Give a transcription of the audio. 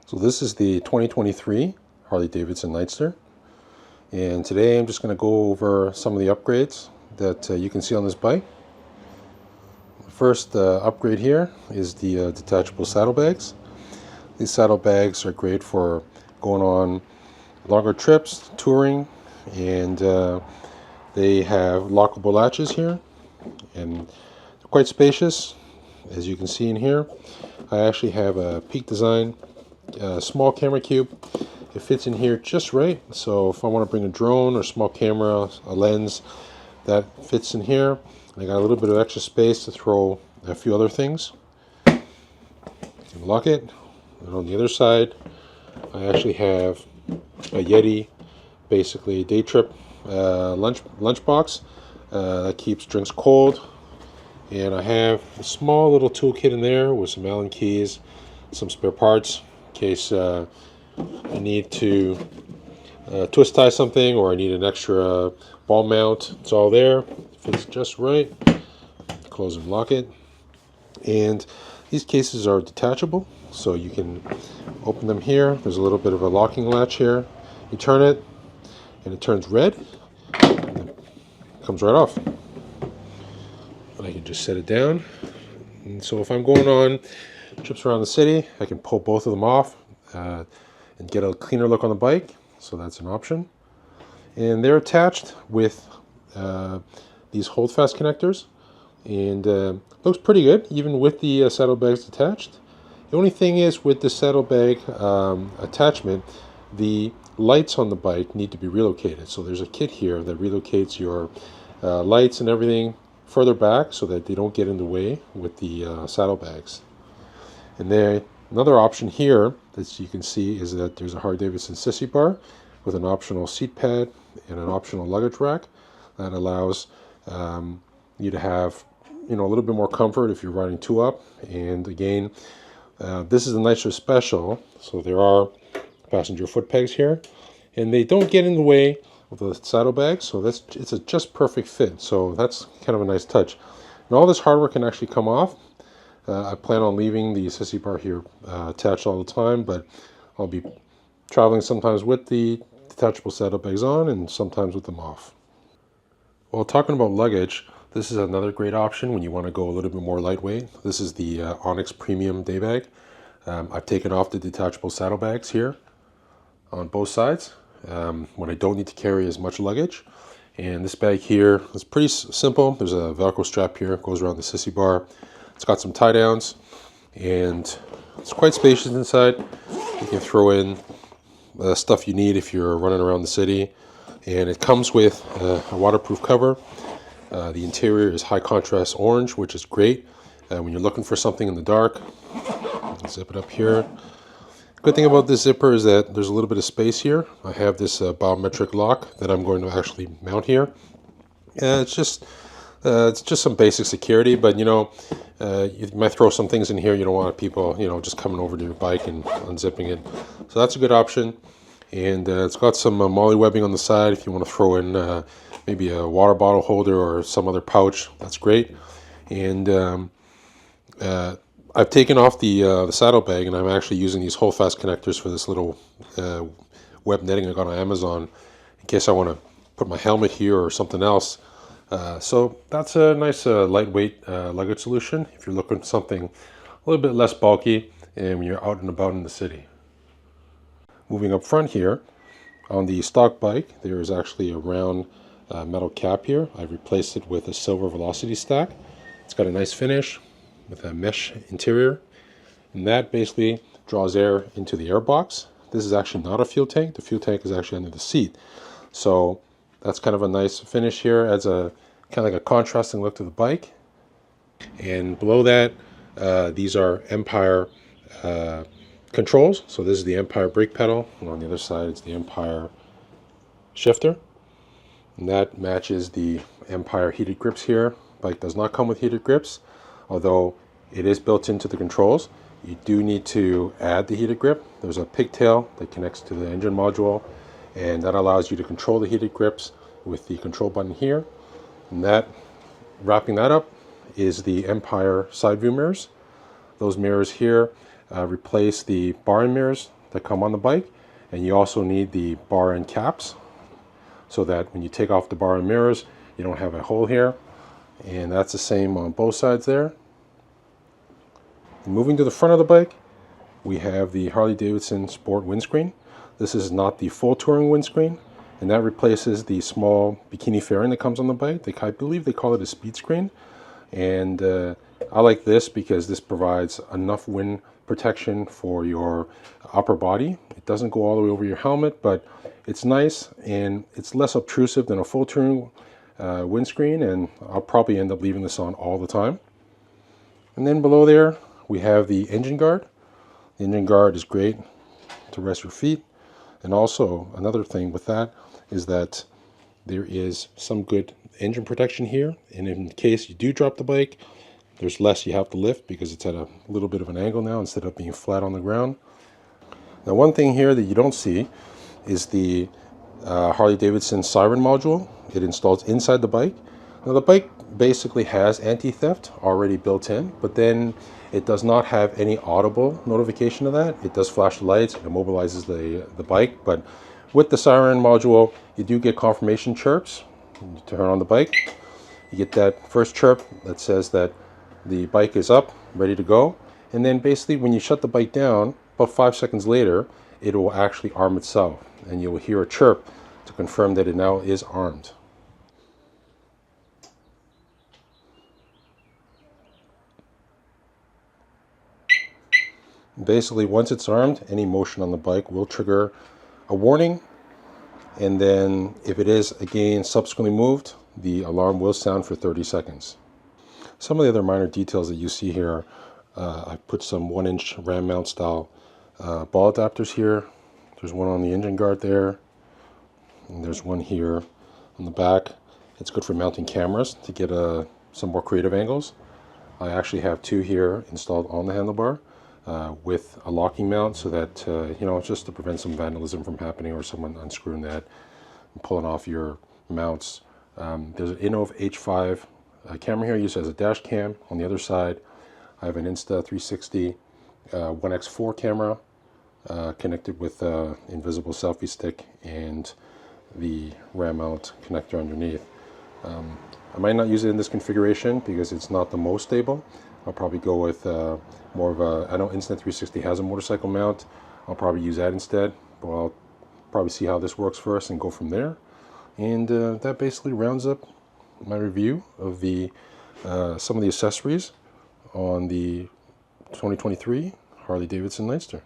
So this is the 2023 Harley Davidson Nightster, and today I'm just going to go over some of the upgrades that you can see on this bike. The first upgrade here is the detachable saddlebags. These saddlebags are great for going on longer trips, touring, and they have lockable latches here, and they're quite spacious, as you can see in here. I actually have a Peak Design small camera cube. It fits in here just right, so if I want to bring a drone or small camera, a lens, that fits in here. I got a little bit of extra space to throw a few other things. You can lock it. And on the other side, I actually have a Yeti, basically a day trip lunch box that keeps drinks cold. And I have a small little toolkit in there with some Allen keys, some spare parts in case I need to twist tie something or I need an extra ball mount. It's all there. Fits just right. Close and lock it. And these cases are detachable, so you can open them here. There's a little bit of a locking latch here. You turn it and it turns red and it comes right off. And I can just set it down. And so if I'm going on trips around the city, I can pull both of them off and get a cleaner look on the bike. So that's an option. And they're attached with these HoldFast connectors, and looks pretty good even with the saddlebags attached. The only thing is, with the saddlebag attachment, the lights on the bike need to be relocated. So there's a kit here that relocates your lights and everything further back so that they don't get in the way with the saddlebags. And then another option here that you can see is that there's a Harley Davidson Sissybar with an optional seat pad and an optional luggage rack that allows you to have a little bit more comfort if you're riding two up. And again, this is a Nightster special, so there are passenger foot pegs here, and they don't get in the way of the saddlebags, so it's a just perfect fit. So that's kind of a nice touch. And all this hardware can actually come off. I plan on leaving the Sissybar here attached all the time, but I'll be traveling sometimes with the detachable saddlebags on and sometimes with them off. Well, talking about luggage, this is another great option when you want to go a little bit more lightweight. This is the Onyx Premium Day Bag. I've taken off the detachable saddlebags here on both sides when I don't need to carry as much luggage. And this bag here is pretty simple. There's a Velcro strap here, goes around the Sissybar. It's got some tie downs, and it's quite spacious inside. You can throw in stuff you need if you're running around the city. And it comes with a waterproof cover. The interior is high contrast orange, which is great when you're looking for something in the dark. Zip it up here. Good thing about this zipper is that there's a little bit of space here. I have this biometric lock that I'm going to actually mount here. It's just some basic security, but you might throw some things in here. You don't want people just coming over to your bike and unzipping it. So that's a good option. And it's got some molly webbing on the side if you want to throw in maybe a water bottle holder or some other pouch. That's great. And I've taken off the saddlebag, and I'm actually using these HoldFast connectors for this little web netting I got on Amazon in case I want to put my helmet here or something else. So that's a nice lightweight luggage solution if you're looking for something a little bit less bulky and when you're out and about in the city. Moving up front here, on the stock bike, there is actually a round metal cap here. I've replaced it with a silver velocity stack. It's got a nice finish with a mesh interior, and that basically draws air into the air box. This is actually not a fuel tank. The fuel tank is actually under the seat. So that's kind of a nice finish here. Adds a kind of like a contrasting look to the bike. And below that, these are Empire controls. So this is the Empire brake pedal, and on the other side it's the Empire shifter. And that matches the Empire heated grips here. Bike does not come with heated grips, although it is built into the controls. You do need to add the heated grip. There's a pigtail that connects to the engine module, and that allows you to control the heated grips with the control button here. And that, wrapping that up, is the Empire side view mirrors. Those mirrors here replace the bar mirrors that come on the bike, and you also need the bar end caps so that when you take off the bar and mirrors, you don't have a hole here. And that's the same on both sides there. And moving to the front of the bike, we have the Harley Davidson Sport windscreen. This is not the full touring windscreen, and that replaces the small bikini fairing that comes on the bike. I believe they call it a speed screen. And I like this because this provides enough wind protection for your upper body. It doesn't go all the way over your helmet, but it's nice and it's less obtrusive than a full touring windscreen, and I'll probably end up leaving this on all the time. And then below there we have the engine guard. The engine guard is great to rest your feet, and also another thing with that is that there is some good engine protection here, and in case you do drop the bike, there's less you have to lift because it's at a little bit of an angle now instead of being flat on the ground. Now, one thing here that you don't see is the Harley Davidson Siren module. It installs inside the bike. Now, the bike basically has anti-theft already built in, but then it does not have any audible notification of that. It does flash the lights, it immobilizes the bike, but with the Siren module, you do get confirmation chirps. You turn on the bike, you get that first chirp that says that the bike is up, ready to go, and then basically when you shut the bike down, about 5 seconds later, it will actually arm itself, and you will hear a chirp to confirm that it now is armed. Basically, once it's armed, any motion on the bike will trigger a warning, and then if it is again subsequently moved, the alarm will sound for 30 seconds. Some of the other minor details that you see here, I put some 1-inch ram mount style ball adapters here. There's one on the engine guard there, and there's one here on the back. It's good for mounting cameras to get some more creative angles. I actually have two here installed on the handlebar with a locking mount so that, just to prevent some vandalism from happening or someone unscrewing that and pulling off your mounts. There's an Innov H5 camera here used as a dash cam. On the other side, I have an Insta360 1x4 camera connected with an invisible selfie stick and the ram mount connector underneath. I might not use it in this configuration because it's not the most stable. I'll probably go with more of a, I know Insta360 has a motorcycle mount. I'll probably use that instead, but I'll probably see how this works first and go from there. And that basically rounds up my review of the some of the accessories on the 2023 Harley Davidson Nightster.